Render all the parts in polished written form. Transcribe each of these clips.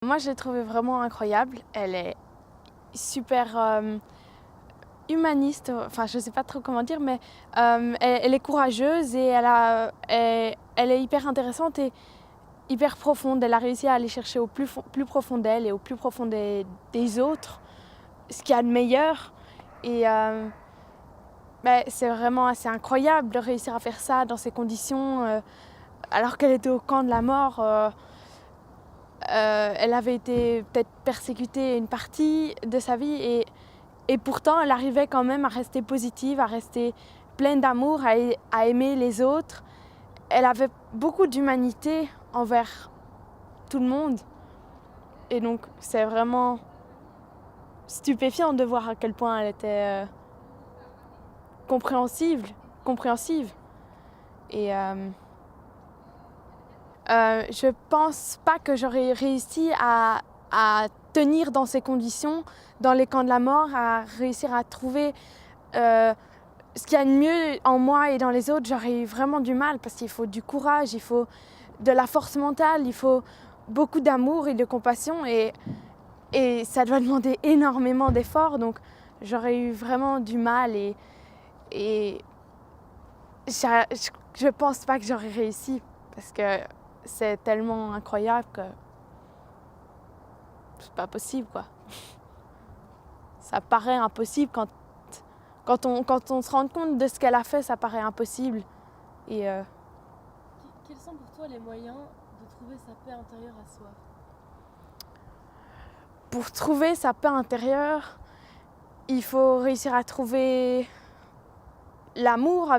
Moi, je l'ai trouvée vraiment incroyable. Elle est super humaniste, enfin je sais pas trop comment dire, mais elle est courageuse et elle est hyper intéressante et hyper profonde. Elle a réussi à aller chercher au plus profond d'elle et au plus profond des autres, ce qu'il y a de meilleur. Et c'est vraiment assez incroyable de réussir à faire ça dans ces conditions, alors qu'elle était au camp de la mort. Elle avait été peut-être persécutée une partie de sa vie et pourtant elle arrivait quand même à rester positive, à rester pleine d'amour, à aimer les autres. Elle avait beaucoup d'humanité envers tout le monde. Et donc c'est vraiment stupéfiant de voir à quel point elle était compréhensive. Et je pense pas que j'aurais réussi à tenir dans ces conditions, dans les camps de la mort, à réussir à trouver ce qu'il y a de mieux en moi et dans les autres. J'aurais eu vraiment du mal parce qu'il faut du courage, il faut de la force mentale, il faut beaucoup d'amour et de compassion et ça doit demander énormément d'efforts. Donc j'aurais eu vraiment du mal et je pense pas que j'aurais réussi parce que c'est tellement incroyable que c'est pas possible, quoi. Ça paraît impossible quand on se rend compte de ce qu'elle a fait, ça paraît impossible. Et Quels sont pour toi les moyens de trouver sa paix intérieure à soi? pour trouver sa paix intérieure, il faut réussir à trouver l'amour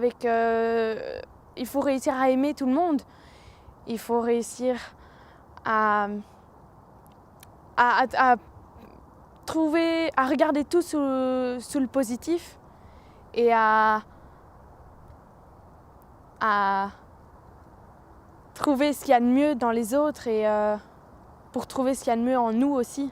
il faut réussir à aimer tout le monde. Il faut réussir à trouver, à regarder tout sous le positif et à trouver ce qu'il y a de mieux dans les autres et pour trouver ce qu'il y a de mieux en nous aussi.